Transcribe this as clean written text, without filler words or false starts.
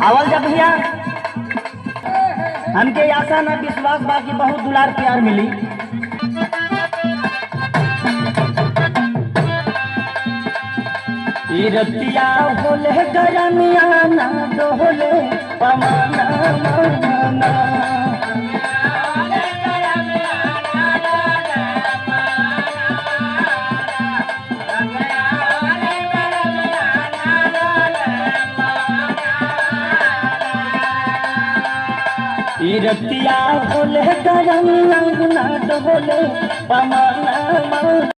आवल जब भैया हमके आशा न विश्वास बा कि बहुत दुलार प्यार मिली। ई रतिया होले गरमिया ना डोले पमाना माना ई रतिया होले गरमिया ना डोले पमाना